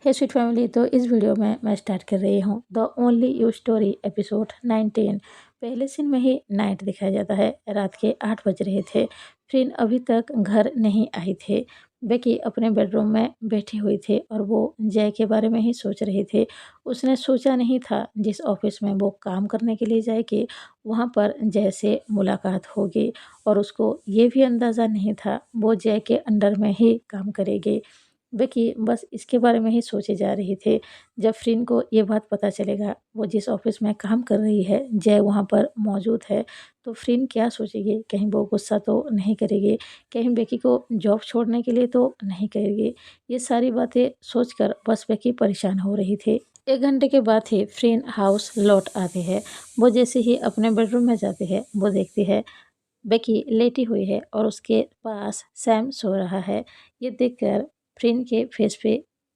हे sweet family, तो इस video में मैं स्टार्ट कर रही हूँ the only you story episode 19। पहले सीन में ही नाइट दिखाया जाता है। रात के 8 बज रहे थे। फ्रिन अभी तक घर नहीं आई थे। बेकी अपने बेडरूम में बैठी हुई थी और वो जय के बारे में ही सोच रही थी। उसने सोचा नहीं था जिस ऑफिस में वो काम करने के लिए जाएगी वहाँ पर जय से मुलाकात होगी, और उसको ये भी अंदाज़ा नहीं था वो जय के अंडर में ही काम करेगी। बेकी बस इसके बारे में ही सोचे जा रही थी। जब फ्रिन को ये बात पता चलेगा वो जिस ऑफिस में काम कर रही है जय वहाँ पर मौजूद है, तो फ्रिन क्या सोचेगी? कहीं वो गुस्सा तो नहीं करेगी? कहीं बेकी को जॉब छोड़ने के लिए तो नहीं कहेगी? ये सारी बातें सोचकर बस बेकी परेशान हो रही थी। 1 घंटे के बाद ही फ्रिन हाउस लौट आती है। वो जैसे ही अपने बेडरूम में जाती है वो देखती है बेकी लेटी हुई है और उसके पास सैम सो रहा है। ये देखकर फ्रिन के फेस पे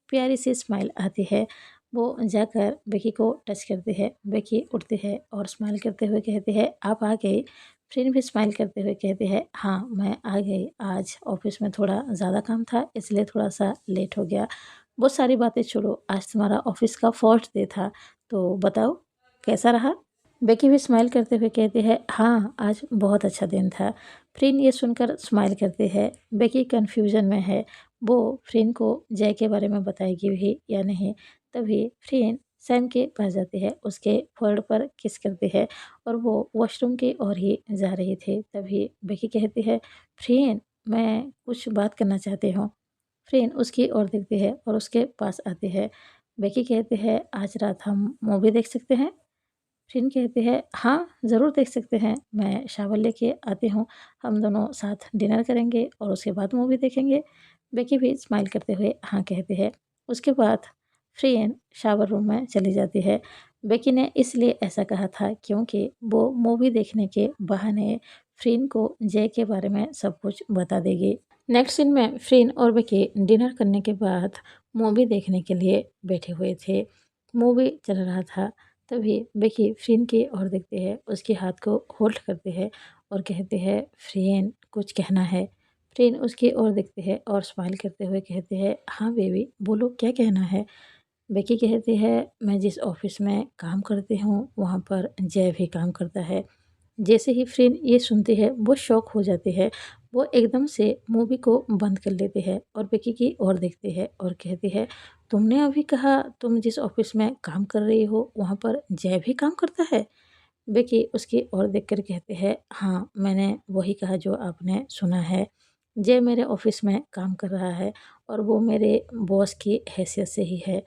प्यारी सी स्माइल आती है। वो जाकर बेकी को टच करती है। बेकी उठती है और स्माइल करते हुए कहती है, आप आ गई? फ्रिन भी स्माइल करते हुए कहती है, हाँ मैं आ गई। आज ऑफिस में थोड़ा ज़्यादा काम था इसलिए थोड़ा सा लेट हो गया। वो सारी बातें छोड़ो, आज तुम्हारा ऑफिस का फर्स्ट डे था, तो बताओ कैसा रहा? बेकी भी स्माइल करते हुए कहती है, हाँ आज बहुत अच्छा दिन था। फ्रिन ये सुनकर स्माइल करती है। बेकी कन्फ्यूजन में है, वो फ्रिन को जय के बारे में बताएगी भी या नहीं। तभी फ्रिन सैम के पास जाती है, उसके फोrehead पर किस करती है और वो वॉशरूम की ओर ही जा रही थी। तभी बेकी कहती है, फ्रिन मैं कुछ बात करना चाहती हूँ। फ्रिन उसकी ओर देखती है और उसके पास आती है। बेकी कहती है, आज रात हम मूवी देख सकते हैं? फ्रिन कहती है, हाँ ज़रूर देख सकते हैं, मैं शावर लेके आती हूँ, हम दोनों साथ डिनर करेंगे और उसके बाद मूवी देखेंगे। बेकी भी स्माइल करते हुए हाँ कहती है। उसके बाद फ्रिन शावर रूम में चली जाती है। बेकी ने इसलिए ऐसा कहा था क्योंकि वो मूवी देखने के बहाने फ्रिन को जय के बारे में सब कुछ बता देगी। नेक्स्ट सीन में फ्रिन और बेकी डिनर करने के बाद मूवी देखने के लिए बैठे हुए थे। मूवी चल रहा था। तभी बेकी फ्रिन की ओर देखती है, उसके हाथ को होल्ड करती है और कहती है, फ्रिन कुछ कहना है? फ्रिन उसकी ओर देखती है और स्माइल करते हुए कहती है, हाँ बेबी बोलो क्या कहना है? बेकी कहती है, मैं जिस ऑफिस में काम करती हूँ वहाँ पर जय भी काम करता है। जैसे ही फ्रिन ये सुनती है वो शॉक हो जाती है। वो एकदम से मूवी को बंद कर लेती है और बेकी की ओर देखती है और कहती है, तुमने अभी कहा तुम जिस ऑफिस में काम कर रही हो वहाँ पर जय भी काम करता है? बेकी उसकी ओर देखकर कहते हैं, हाँ मैंने वही कहा जो आपने सुना है। जय मेरे ऑफिस में काम कर रहा है और वो मेरे बॉस की हैसियत से ही है।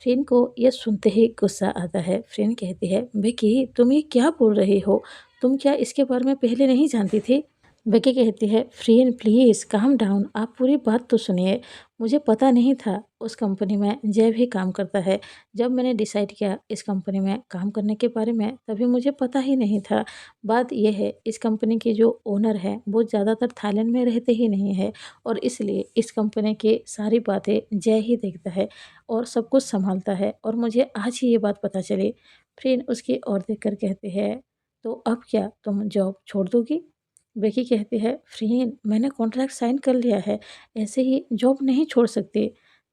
फ्रेन को यह सुनते ही गुस्सा आता है। फ्रेन कहती है, बेकी तुम ये क्या बोल रही हो? तुम क्या इसके बारे में पहले नहीं जानती थी? बेकी कहती है, फ्रेन प्लीज़ काम डाउन, आप पूरी बात तो सुनिए। मुझे पता नहीं था उस कंपनी में जय भी काम करता है। जब मैंने डिसाइड किया इस कंपनी में काम करने के बारे में तभी मुझे पता ही नहीं था। बात यह है इस कंपनी के जो ओनर हैं वो ज़्यादातर थाईलैंड में रहते ही नहीं है, और इसलिए इस कंपनी की सारी बातें जय ही देखता है और सब कुछ सँभालता है, और मुझे आज ही ये बात पता चली। फ्रेन उसकी ओर देखकर कहती है, तो अब क्या तुम जॉब छोड़ दोगी? बेकी कहती है, फ्रेन मैंने कॉन्ट्रैक्ट साइन कर लिया है, ऐसे ही जॉब नहीं छोड़ सकती।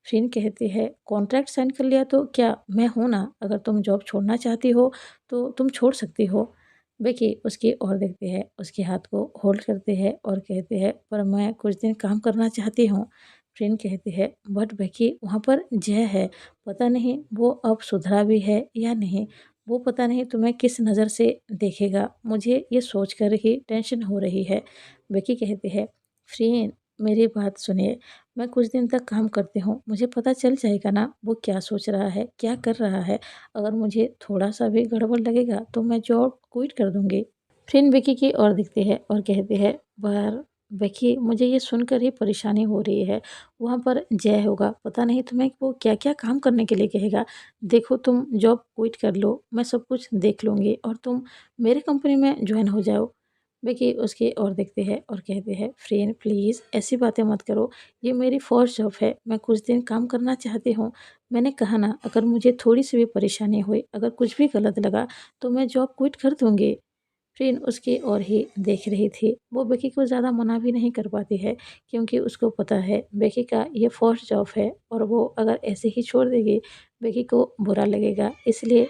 फ्रेन कहती है, कॉन्ट्रैक्ट साइन कर लिया तो क्या मैं हूँ ना, अगर तुम जॉब छोड़ना चाहती हो तो तुम छोड़ सकती हो। बेकी उसकी ओर देखती है, उसके हाथ को होल्ड करती है और कहती है, पर मैं कुछ दिन काम करना चाहती हूँ। फ्रेंड कहती है, बट बेकी वहाँ पर जय है, पता नहीं वो अब सुधरा भी है या नहीं। वो पता नहीं तुम्हें किस नज़र से देखेगा, मुझे ये सोचकर ही टेंशन हो रही है। बेकी कहती है, फ्रेंड मेरी बात सुनिए, मैं कुछ दिन तक काम करती हूँ, मुझे पता चल जाएगा ना वो क्या सोच रहा है, क्या कर रहा है। अगर मुझे थोड़ा-सा भी गड़बड़ लगेगा तो मैं जॉब क्विट कर दूँगी। फ्रेंड बेकी की ओर दिखती है और कहती है, पर बेकी मुझे ये सुनकर ही परेशानी हो रही है। वहाँ पर जय होगा, पता नहीं तुम्हें वो क्या-क्या काम करने के लिए कहेगा। देखो तुम जॉब क्विट कर लो, मैं सब कुछ देख लूँगी और तुम मेरे कंपनी में जॉइन हो जाओ। बेकी उसकी ओर देखती है और कहती है, फ्रेंड प्लीज़ ऐसी बातें मत करो, ये मेरी फर्स्ट जॉब है, मैं कुछ दिन काम करना चाहती हूँ। मैंने कहा ना, अगर मुझे थोड़ी सी भी परेशानी हुई, अगर कुछ भी गलत लगा तो मैं जॉब क्विट कर दूँगी। फ्रिन उसकी ओर ही देख रही थी। वो बेकी को ज़्यादा मना भी नहीं कर पाती है क्योंकि उसको पता है बेकी का ये फर्स्ट जॉब है और वो अगर ऐसे ही छोड़ देगी बेकी को बुरा लगेगा। इसलिए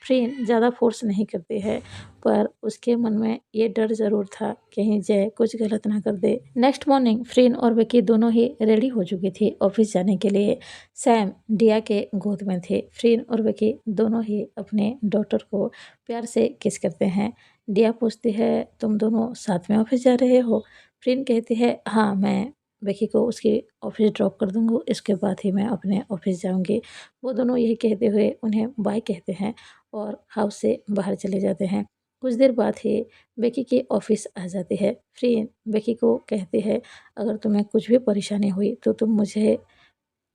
फ्रेन ज़्यादा फ़ोर्स नहीं करती है, पर उसके मन में ये डर ज़रूर था कहीं जय कुछ गलत ना कर दे। नेक्स्ट मॉर्निंग फ्रेन और विकी दोनों ही रेडी हो चुकी थी ऑफिस जाने के लिए। सैम डिया के गोद में थे। फ्रेन और विकी दोनों ही अपने डॉटर को प्यार से किस करते हैं। डिया पूछती है, तुम दोनों साथ में ऑफिस जा रहे हो? फ्रेन कहती है, हाँ, मैं विकी को उसकी ऑफिस ड्रॉप कर दूँगी, इसके बाद ही मैं अपने ऑफिस जाऊँगी। वो दोनों यही कहते हुए उन्हें बाय कहते हैं और हाउस से बाहर चले जाते हैं। कुछ देर बाद ही बेकी की ऑफिस आ जाती है। फ्रेन बेकी को कहती है, अगर तुम्हें कुछ भी परेशानी हुई तो तुम मुझे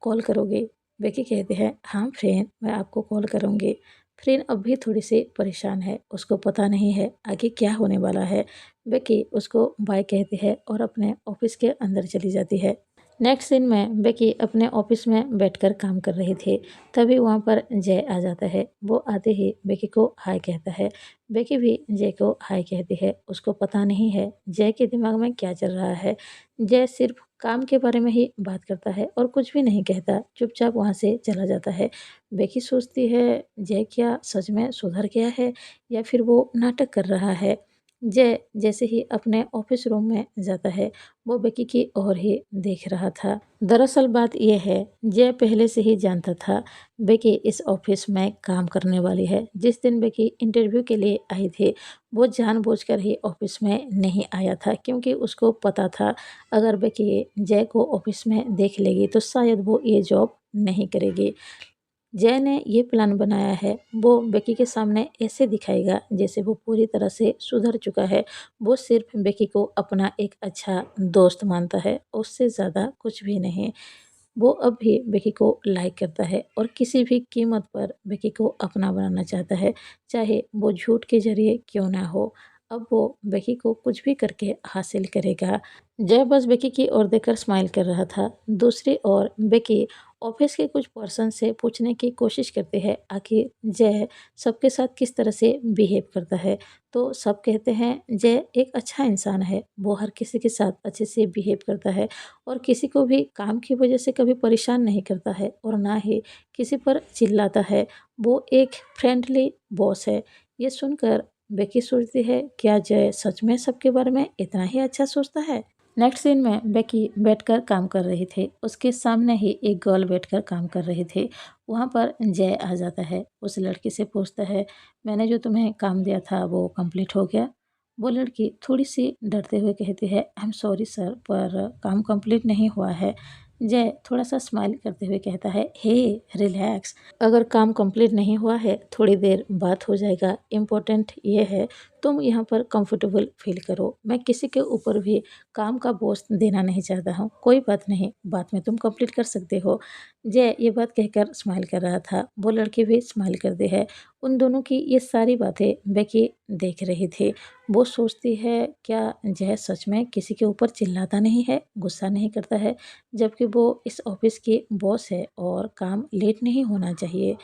कॉल करोगे? बेकी कहती है, हाँ फ्रेन, मैं आपको कॉल करूँगी। फ्रेन अब भी थोड़ी सी परेशान है, उसको पता नहीं है आगे क्या होने वाला है। बेकी उसको बाय कहती है और अपने ऑफिस के अंदर चली जाती है। नेक्स्ट सीन में बेकी अपने ऑफिस में बैठकर काम कर रही थी। तभी वहाँ पर जय आ जाता है। वो आते ही बेकी को हाय कहता है। बेकी भी जय को हाय कहती है। उसको पता नहीं है जय के दिमाग में क्या चल रहा है। जय सिर्फ काम के बारे में ही बात करता है और कुछ भी नहीं कहता, चुपचाप वहाँ से चला जाता है। बेकी सोचती है जय क्या सच में सुधर गया है या फिर वो नाटक कर रहा है। जय जैसे ही अपने ऑफिस रूम में जाता है वो बेकी की ओर ही देख रहा था। दरअसल बात यह है, जय पहले से ही जानता था बेकी इस ऑफिस में काम करने वाली है। जिस दिन बेकी इंटरव्यू के लिए आई थी वो जानबूझकर ही ऑफिस में नहीं आया था क्योंकि उसको पता था अगर बेकी जय को ऑफिस में देख लेगी तो शायद वो ये जॉब नहीं करेगी। जय ने ये प्लान बनाया है, वो बेकी के सामने ऐसे दिखाएगा जैसे वो पूरी तरह से सुधर चुका है। वो सिर्फ बेकी को अपना एक अच्छा दोस्त मानता है, उससे ज़्यादा कुछ भी नहीं। वो अब भी बेकी को लाइक करता है और किसी भी कीमत पर बेकी को अपना बनाना चाहता है, चाहे वो झूठ के ज़रिए क्यों ना हो। अब वो बेकी को कुछ भी करके हासिल करेगा। जय बस बेकी की ओर देखकर स्माइल कर रहा था। दूसरी ओर बेकी ऑफिस के कुछ पर्सन से पूछने की कोशिश करते हैं आखिर जय सबके साथ किस तरह से बिहेव करता है। तो सब कहते हैं जय एक अच्छा इंसान है, वो हर किसी के साथ अच्छे से बिहेव करता है और किसी को भी काम की वजह से कभी परेशान नहीं करता है और ना ही किसी पर चिल्लाता है। वो एक फ्रेंडली बॉस है। ये सुनकर बेकी सोचती है, क्या जय सच में सबके बारे में इतना ही अच्छा सोचता है? नेक्स्ट सीन में बेकी बैठकर काम कर रही थी। उसके सामने ही एक गर्ल बैठकर काम कर रही थी। वहाँ पर जय आ जाता है। उस लड़की से पूछता है, मैंने जो तुम्हें काम दिया था वो कंप्लीट हो गया? वो लड़की थोड़ी सी डरते हुए कहती है, आई एम सॉरी सर, पर काम कंप्लीट नहीं हुआ है। जय थोड़ा सा स्माइल करते हुए कहता है, हे रिलैक्स, अगर काम कंप्लीट नहीं हुआ है थोड़ी देर बात हो जाएगा। इम्पोर्टेंट ये है तुम यहाँ पर कंफर्टेबल फील करो। मैं किसी के ऊपर भी काम का बोझ देना नहीं चाहता हूँ। कोई बात नहीं, बाद में तुम कंप्लीट कर सकते हो। जय ये बात कहकर स्माइल कर रहा था। वो लड़की भी स्माइल करती है। उन दोनों की ये सारी बातें बेकी देख रही थी। वो सोचती है, क्या जय सच में किसी के ऊपर चिल्लाता नहीं है, गुस्सा नहीं करता है, जबकि वो इस ऑफिस की बॉस है और काम लेट नहीं होना चाहिए।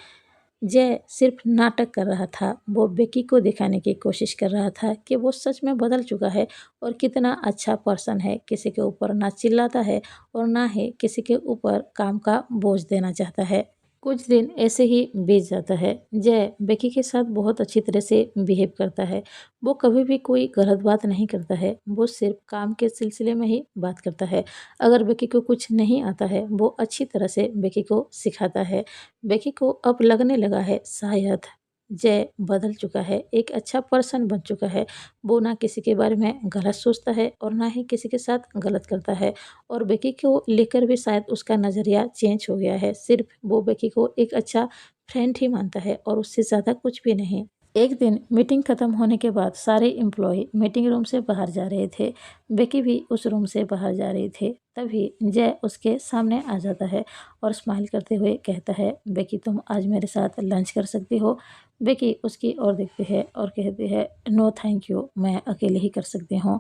जय सिर्फ नाटक कर रहा था। वो बेकी को दिखाने की कोशिश कर रहा था कि वो सच में बदल चुका है और कितना अच्छा पर्सन है, किसी के ऊपर ना चिल्लाता है और ना ही किसी के ऊपर काम का बोझ देना चाहता है। कुछ दिन ऐसे ही बीत जाता है। जय बेकी के साथ बहुत अच्छी तरह से बिहेव करता है। वो कभी भी कोई गलत बात नहीं करता है। वो सिर्फ काम के सिलसिले में ही बात करता है। अगर बेकी को कुछ नहीं आता है वो अच्छी तरह से बेकी को सिखाता है। बेकी को अब लगने लगा है शायद जय बदल चुका है, एक अच्छा पर्सन बन चुका है। वो ना किसी के बारे में गलत सोचता है और ना ही किसी के साथ गलत करता है और बेकी को लेकर भी शायद उसका नज़रिया चेंज हो गया है। सिर्फ वो बेकी को एक अच्छा फ्रेंड ही मानता है और उससे ज़्यादा कुछ भी नहीं। एक दिन मीटिंग खत्म होने के बाद सारे एम्प्लॉय मीटिंग रूम से बाहर जा रहे थे। बेकी भी उस रूम से बाहर जा रही थी। तभी जय उसके सामने आ जाता है और स्माइल करते हुए कहता है, बेकी तुम आज मेरे साथ लंच कर सकती हो? बेकी उसकी ओर देखती है और कहती है, नो थैंक यू, मैं अकेले ही कर सकती हूँ।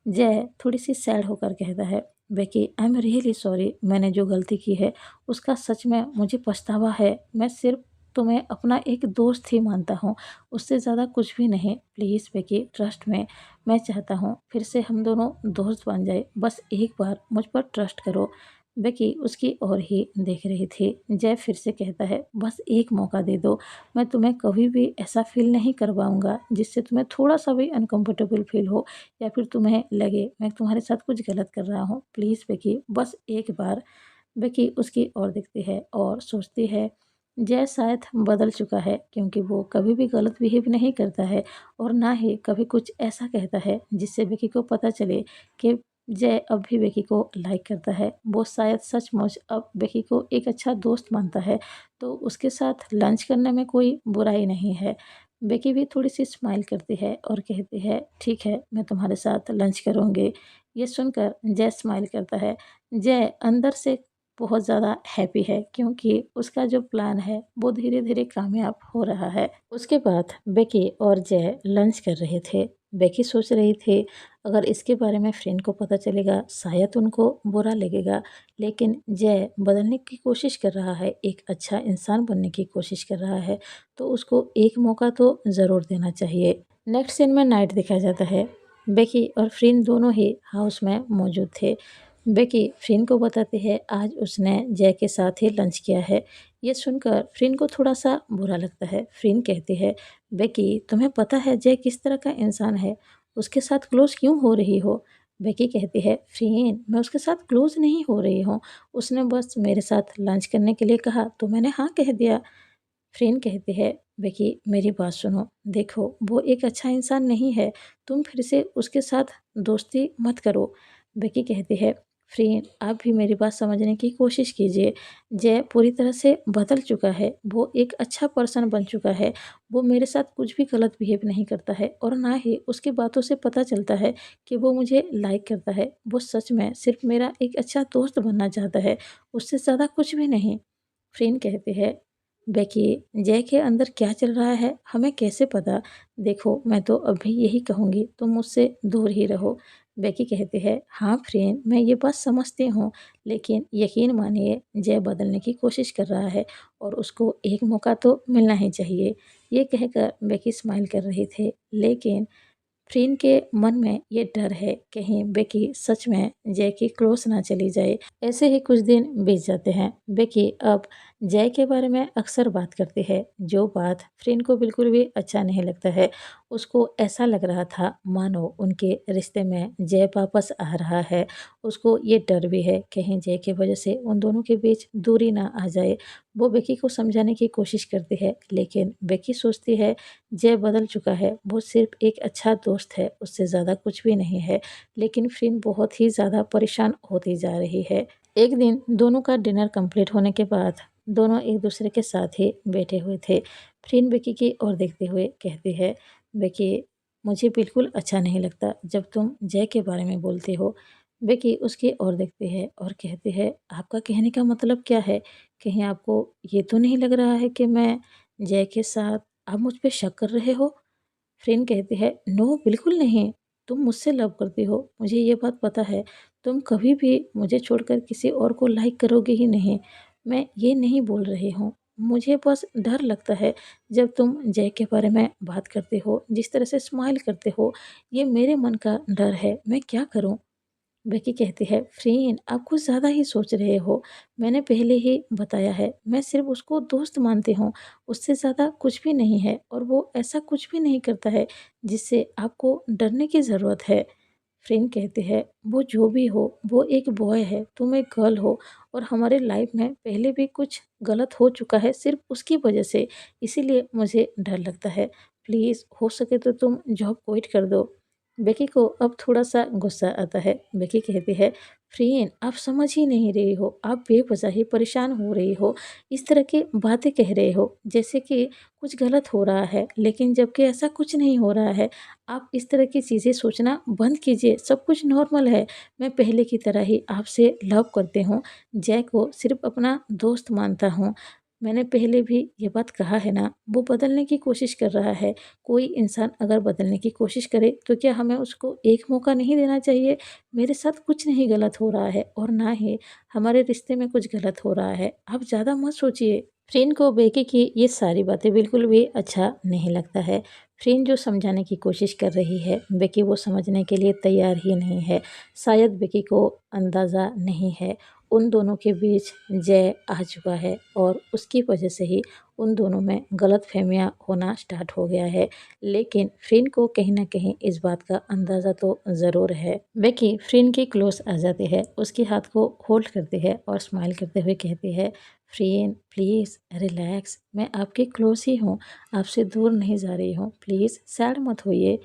जय थोड़ी सी सैड होकर कहता है, Becky I am really sorry, मैंने जो गलती की है उसका सच में मुझे पछतावा है। मैं सिर्फ तुम्हें अपना एक दोस्त ही मानता हूँ, उससे ज़्यादा कुछ भी नहीं। प्लीज़ बेकी, ट्रस्ट में। मैं चाहता हूँ फिर से हम दोनों दोस्त बन जाए, बस एक बार मुझ पर ट्रस्ट करो। बेकी उसकी ओर ही देख रही थी। जय फिर से कहता है, बस एक मौका दे दो। मैं तुम्हें कभी भी ऐसा फ़ील नहीं करवाऊँगा जिससे तुम्हें थोड़ा-सा भी अनकम्फ़र्टेबल फ़ील हो या फिर तुम्हें लगे मैं तुम्हारे साथ कुछ गलत कर रहा हूँ। प्लीज़ बेकी, बस एक बार। बेकी उसकी ओर देखती है और सोचती है, जय शायद बदल चुका है, क्योंकि वो कभी भी गलत बिहेव नहीं करता है और ना ही कभी कुछ ऐसा कहता है जिससे बेकी को पता चले कि जय अब भी बेकी को लाइक करता है। वो शायद सचमुच अब बेकी को एक अच्छा दोस्त मानता है, तो उसके साथ लंच करने में कोई बुराई नहीं है। बेकी भी थोड़ी-सी स्माइल करती है और कहती है, ठीक है, मैं तुम्हारे साथ लंच करूँगी। ये सुनकर जय स्माइल करता है। जय अंदर से बहुत ज़्यादा हैप्पी है, क्योंकि उसका जो प्लान है वो धीरे-धीरे कामयाब हो रहा है। उसके बाद बेकी और जय लंच कर रहे थे। बेकी सोच रही थी, अगर इसके बारे में फ्रेंड को पता चलेगा शायद उनको बुरा लगेगा, लेकिन जय बदलने की कोशिश कर रहा है, एक अच्छा इंसान बनने की कोशिश कर रहा है, तो उसको एक मौका तो ज़रूर देना चाहिए। नेक्स्ट सीन में नाइट दिखाया जाता है। बेकी और फ्रेंड दोनों ही हाउस में मौजूद थे। बेकी फ्रेंड को बताती है आज उसने जय के साथ ही लंच किया है। ये सुनकर फ्रेंड को थोड़ा-सा बुरा लगता है। फ्रेंड कहती है, बेकी तुम्हें पता है जय किस तरह का इंसान है? उसके साथ क्लोज़ क्यों हो रही हो? बेकी कहती है, फ्रेंड मैं उसके साथ क्लोज़ नहीं हो रही हूँ। उसने बस मेरे साथ लंच करने के लिए कहा तो मैंने हाँ कह दिया। फ्रेंड कहती है, बेकी मेरी बात सुनो, देखो वो एक अच्छा इंसान नहीं है, तुम फिर से उसके साथ दोस्ती मत करो। बेकी कहती है, फ्रेंड आप भी मेरी बात समझने की कोशिश कीजिए। जय पूरी तरह से बदल चुका है, वो एक अच्छा पर्सन बन चुका है। वो मेरे साथ कुछ भी गलत बिहेव नहीं करता है और ना ही उसकी बातों से पता चलता है कि वो मुझे लाइक करता है। वो सच में सिर्फ मेरा एक अच्छा दोस्त बनना चाहता है, उससे ज़्यादा कुछ भी नहीं। फ्रेंड कहती है, बेकी जय के अंदर क्या चल रहा है हमें कैसे पता? देखो मैं तो अभी यही कहूँगी, तुम मुझसे दूर ही रहो। बेकी कहती है, हाँ फ्रेंड मैं ये बात समझती हूँ, लेकिन यकीन मानिए जय बदलने की कोशिश कर रहा है और उसको एक मौका तो मिलना ही चाहिए। ये कहकर बेकी स्माइल कर रही थी, लेकिन फ्रेंड के मन में ये डर है, कहीं बेकी सच में जय की क्लोज ना चली जाए। ऐसे ही कुछ दिन बीत जाते हैं। बेकी अब जय के बारे में अक्सर बात करती है, जो बात फ्रेंड को बिल्कुल भी अच्छा नहीं लगता है। उसको ऐसा लग रहा था मानो उनके रिश्ते में जय वापस आ रहा है। उसको ये डर भी है कहीं जय की वजह से उन दोनों के बीच दूरी ना आ जाए। वो बेकी को समझाने की कोशिश करती है, लेकिन बेकी सोचती है जय बदल चुका है, वो सिर्फ एक अच्छा दोस्त है, उससे ज़्यादा कुछ भी नहीं है। लेकिन फ्रेंड बहुत ही ज़्यादा परेशान होती जा रही है। एक दिन दोनों का डिनर कंप्लीट होने के बाद दोनों एक दूसरे के साथ ही बैठे हुए थे। फ्रेंड बेकी की ओर देखते हुए कहती है, बेकी मुझे बिल्कुल अच्छा नहीं लगता जब तुम जय के बारे में बोलते हो। बेकी उसकी ओर देखती है और कहती है, आपका कहने का मतलब क्या है? कहीं आपको ये तो नहीं लग रहा है कि मैं जय के साथ आप मुझ पे शक कर रहे हो? फ्रेंड कहती है, नो बिल्कुल नहीं, तुम मुझसे लव करती हो, मुझे ये बात पता है। तुम कभी भी मुझे छोड़कर किसी और को लाइक करोगे ही नहीं। मैं ये नहीं बोल रही हूँ। मुझे बस डर लगता है जब तुम जय के बारे में बात करते हो, जिस तरह से स्माइल करते हो, ये मेरे मन का डर है, मैं क्या करूँ? बेकी कहती है, फ्रेंड आप कुछ ज़्यादा ही सोच रहे हो। मैंने पहले ही बताया है, मैं सिर्फ उसको दोस्त मानती हूँ, उससे ज़्यादा कुछ भी नहीं है और वो ऐसा कुछ भी नहीं करता है जिससे आपको डरने की ज़रूरत है। फ्रेंड कहती है, वो जो भी हो वो एक बॉय है, तुम एक गर्ल हो और हमारे लाइफ में पहले भी कुछ गलत हो चुका है सिर्फ उसकी वजह से, इसीलिए मुझे डर लगता है। प्लीज़ हो सके तो तुम जॉब क्विट कर दो। बेकी को अब थोड़ा-सा गुस्सा आता है। बेकी कहती है, फ्रेंड आप समझ ही नहीं रही हो, आप बेवजह ही परेशान हो रही हो। इस तरह की बातें कह रहे हो जैसे कि कुछ गलत हो रहा है, लेकिन जबकि ऐसा कुछ नहीं हो रहा है। आप इस तरह की चीज़ें सोचना बंद कीजिए, सब कुछ नॉर्मल है। मैं पहले की तरह ही आपसे लव करती हूँ। जय को सिर्फ़ अपना दोस्त मानता हूँ। मैंने पहले भी ये बात कहा है ना, वो बदलने की कोशिश कर रहा है। कोई इंसान अगर बदलने की कोशिश करे तो क्या हमें उसको एक मौका नहीं देना चाहिए? मेरे साथ कुछ नहीं गलत हो रहा है और ना ही हमारे रिश्ते में कुछ गलत हो रहा है। आप ज़्यादा मत सोचिए। फ्रेन को बेकी की ये सारी बातें बिल्कुल भी अच्छा नहीं लगता है। फ्रेन जो समझाने की कोशिश कर रही है, बेकी वो समझने के लिए तैयार ही नहीं है। शायद बेकी को अंदाज़ा नहीं है, उन दोनों के बीच जय आ चुका है और उसकी वजह से ही उन दोनों में गलतफ़हमियाँ होना स्टार्ट हो गया है। लेकिन फ्रेन को कहीं न कहीं इस बात का अंदाज़ा तो ज़रूर है। बेकी फ्रेन के क्लोज़ आ जाती है, उसके हाथ को होल्ड करती है और स्माइल करते हुए कहती है, फ्रेंड प्लीज़ रिलैक्स, मैं आपके क्लोज़ ही हूँ, आपसे दूर नहीं जा रही हूँ, प्लीज़ सैड मत होइए।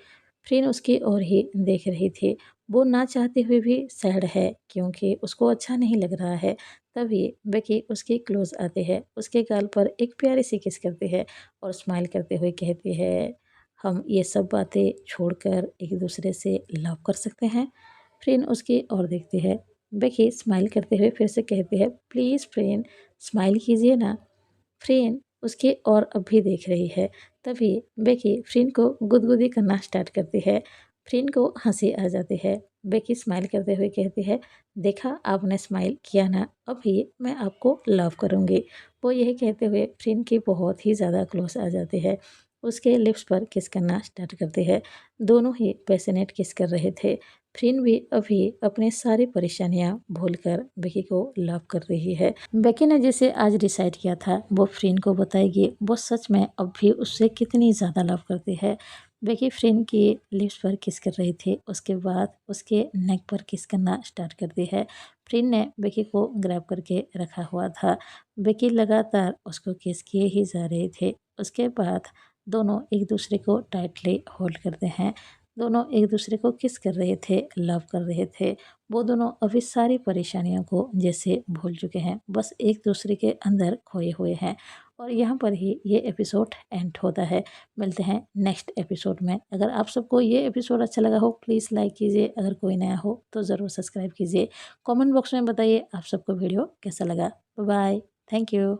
फ्रेंड उसकी ओर ही देख रही थी। वो ना चाहते हुए भी सैड है क्योंकि उसको अच्छा नहीं लग रहा है। तभी बेकी उसके क्लोज़ आते हैं, उसके गाल पर एक प्यारी सी किस करती है और स्माइल करते हुए कहती है, हम ये सब बातें छोड़कर एक दूसरे से लव कर सकते हैं। फ्रेंड उसकी ओर देखती है। बेकी स्माइल करते हुए फिर से कहती है, प्लीज़ फ्रेंड स्माइल कीजिए ना। फ्रेंड उसकी ओर अब भी देख रही है। तभी बेकी फ्रेंड को गुदगुदी करना स्टार्ट करती है। फ्रेंड को हंसी आ जाती है। बेकी स्माइल करते हुए कहती है, देखा आपने स्माइल किया ना, अभी मैं आपको लव करूँगी। वो यही कहते हुए फ्रेंड की बहुत ही ज़्यादा क्लोज आ जाती है। उसके लिप्स पर किस करना स्टार्ट करती है। दोनों ही पैशनेट किस कर रहे थे। फ्रेंड भी अभी अपनी सारी परेशानियां भूलकर बेकी को लव कर रही है। बेकी ने जिसे आज डिसाइड किया था वो फ्रेंड को बताएगी वो सच में अब भी उससे कितनी ज़्यादा लव करती है। बेकी फ्रेंड की लिप्स पर किस कर रही थी, उसके बाद उसके नेक पर किस करना स्टार्ट करती है। फ्रेंड ने बेकी को ग्रैब करके रखा हुआ था। बेकी लगातार उसको किस किए ही जा रहे थे। उसके बाद दोनों एक दूसरे को टाइटली होल्ड करते हैं। दोनों एक दूसरे को किस कर रहे थे, लव कर रहे थे। वो दोनों अभी सारी परेशानियों को जैसे भूल चुके हैं, बस एक दूसरे के अंदर खोए हुए हैं। और यहाँ पर ही ये एपिसोड एंड होता है। मिलते हैं नेक्स्ट एपिसोड में। अगर आप सबको ये एपिसोड अच्छा लगा हो प्लीज़ लाइक कीजिए, अगर कोई नया हो तो ज़रूर सब्सक्राइब कीजिए। कमेंट बॉक्स में बताइए आप सबको वीडियो कैसा लगा। Bye bye, thank you.